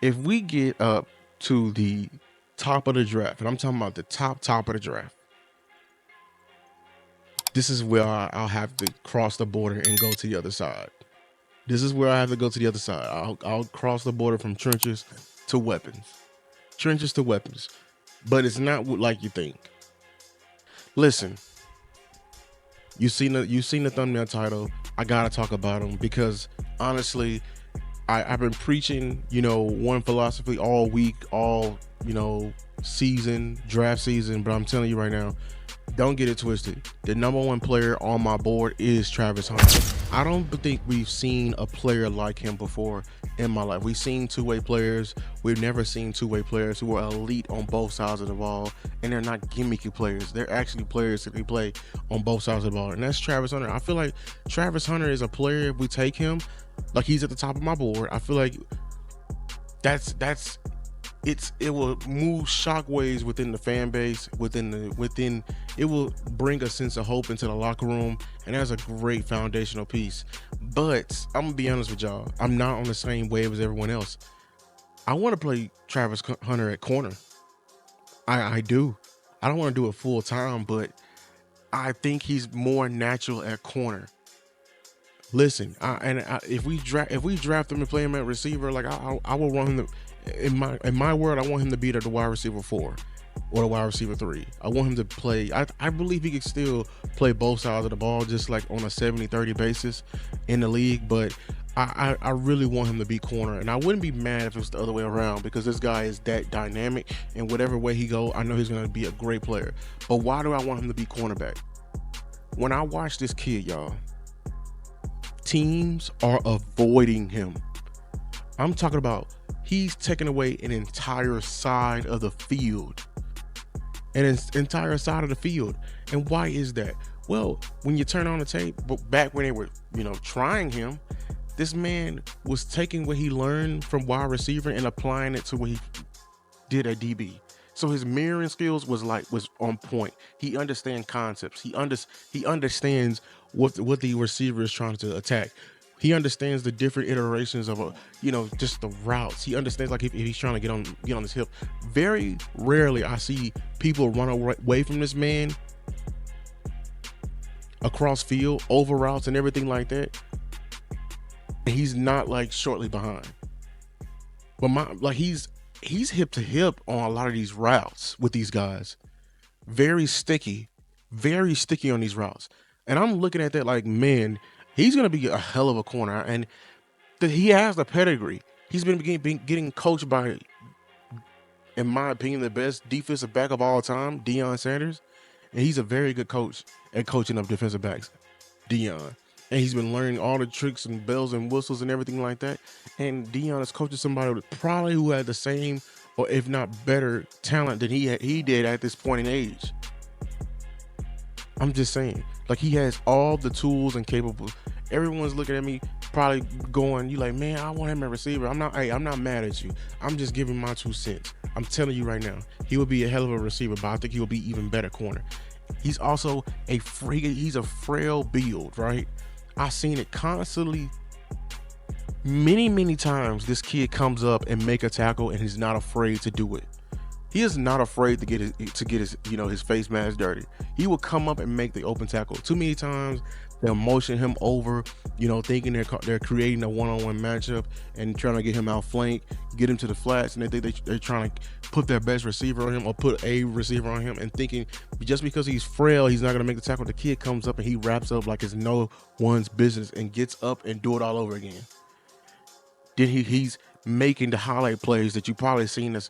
If we get up to the top of the draft, and I'm talking about the top of the draft, this is where I'll have to cross the border and go to the other side. This is where I have to go to the other side. I'll cross the border from trenches to weapons. Trenches to weapons. But it's not like you think. Listen, you seen the thumbnail title. I gotta talk about him because honestly, I've been preaching, one philosophy all week, all, season, draft season, but I'm telling you right now, don't get it twisted. The number one player on my board is Travis Hunter. I don't think we've seen a player like him before in my life. We've seen two-way players. We've never seen two-way players who are elite on both sides of the ball, and they're not gimmicky players. They're actually players that can play on both sides of the ball, and that's Travis Hunter. I feel like Travis Hunter is a player, if we take him, like he's at the top of my board, I feel like it will move shockwaves within the fan base, within it will bring a sense of hope into the locker room, and that's a great foundational piece. But I'm gonna be honest with y'all, I'm not on the same wave as everyone else. I want to play Travis Hunter at corner. I do. I don't want to do it full time, but I think he's more natural at corner. Listen, if we draft him and play him at receiver, like I will want him to. In my word, I want him to be the wide receiver 4 or the wide receiver 3. I want him to play. I believe he can still play both sides of the ball, just like on a 70-30 basis in the league. But I really want him to be corner, and I wouldn't be mad if it was the other way around because this guy is that dynamic, and whatever way he go, I know he's going to be a great player. But why do I want him to be cornerback? When I watch this kid, y'all, teams are avoiding him. I'm talking about he's taking away an entire side of the field. And why is that? Well, when you turn on the tape, back when they were, trying him, this man was taking what he learned from wide receiver and applying it to what he did at DB. So his mirroring skills was on point. He understands concepts. He understands what the receiver is trying to attack. He understands the different iterations of just the routes. He understands if he's trying to get on his hip. Very rarely I see people run away from this man across field, over routes and everything like that. And he's not shortly behind. But he's hip to hip on a lot of these routes with these guys. Very sticky on these routes. And I'm looking at that man, he's going to be a hell of a corner, and he has the pedigree. He's been getting coached by, in my opinion, the best defensive back of all time, Deion Sanders, and he's a very good coach at coaching up defensive backs, Deion. And he's been learning all the tricks and bells and whistles and everything like that. And Deion is coaching somebody who had the same, or if not better, talent than he did at this point in age. I'm just saying, he has all the tools and capable. Everyone's looking at me, probably going, "You man, I want him at receiver." I'm not mad at you. I'm just giving my 2 cents. I'm telling you right now, he will be a hell of a receiver, but I think he will be even better corner. He's also he's a frail build, right? I've seen it constantly. Many times, this kid comes up and make a tackle, and he's not afraid to do it. He is not afraid to get his face mask dirty. He will come up and make the open tackle. Too many times they'll motion him over, thinking they're creating a one-on-one matchup and trying to get him outflanked, get him to the flats, and they think they're trying to put their best receiver on him or put a receiver on him, and thinking just because he's frail, he's not going to make the tackle. The kid comes up and he wraps up like it's no one's business and gets up and do it all over again. Then he's making the highlight plays that you probably seen us,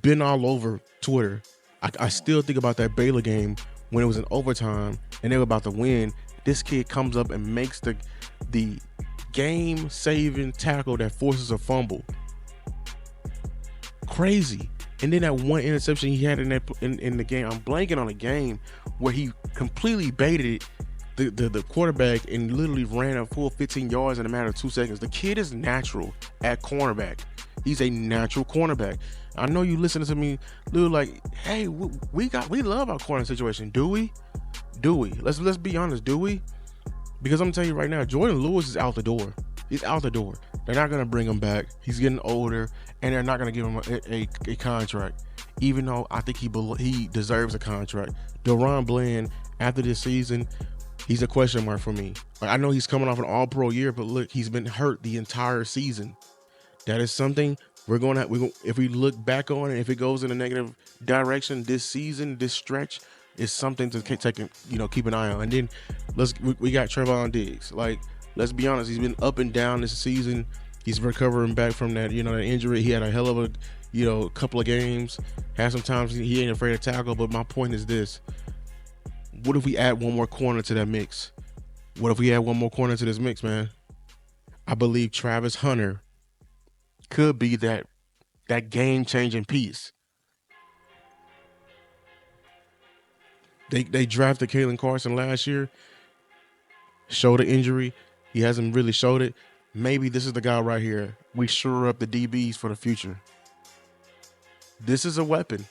been all over Twitter. I still think about that Baylor game when it was in overtime and they were about to win. This kid comes up and makes the game-saving tackle that forces a fumble. Crazy. And then that one interception he had in the game, I'm blanking on a game where he completely baited the quarterback and literally ran a full 15 yards in a matter of 2 seconds. The kid is natural at cornerback. He's a natural cornerback. I know you listening to me, little hey, we love our corner situation. Do we? Let's be honest. Do we? Because I'm gonna tell you right now, Jordan Lewis is out the door. He's out the door. They're not gonna bring him back. He's getting older, and they're not gonna give him a contract. Even though I think he deserves a contract. Deron Bland, after this season, he's a question mark for me. Like, I know he's coming off an All-Pro year, but look, he's been hurt the entire season. That is something if we look back on it, if it goes in a negative direction this season, this stretch is something to keep an eye on. And then we got Trevon Diggs. Like, let's be honest, he's been up and down this season. He's recovering back from that injury. He had a hell of a couple of games. Had some times he ain't afraid to tackle. But my point is this: what if we add one more corner to that mix? What if we add one more corner to this mix, man? I believe Travis Hunter could be that game-changing piece. They drafted Kalen Carson last year. Showed an injury. He hasn't really showed it. Maybe this is the guy right here. We shore up the DBs for the future. This is a weapon.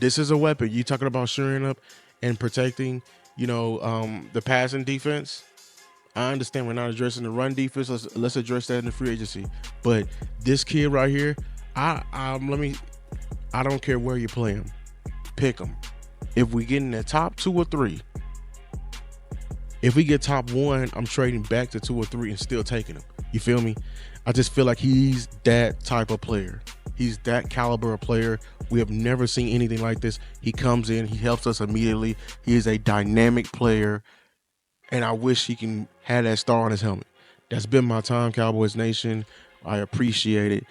This is a weapon. You talking about shoring up and protecting, the passing defense. I understand we're not addressing the run defense. Let's address that in the free agency. But this kid right here, I don't care where you play him. Pick him. If we get in the top 2 or 3, if we get top 1, I'm trading back to 2 or 3 and still taking him. You feel me? I just feel like he's that type of player. He's that caliber of player. We have never seen anything like this. He comes in, he helps us immediately. He is a dynamic player, and I wish he can have that star on his helmet. That's been my time, Cowboys Nation. I appreciate it.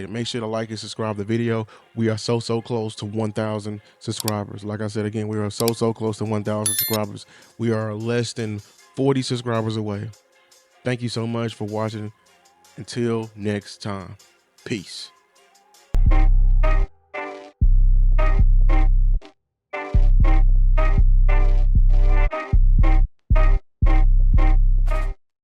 Make sure to like and subscribe to the video. We are so close to 1,000 subscribers. Like I said again, we are so close to 1,000 subscribers. We are less than 40 subscribers away. Thank you so much for watching. Until next time, peace.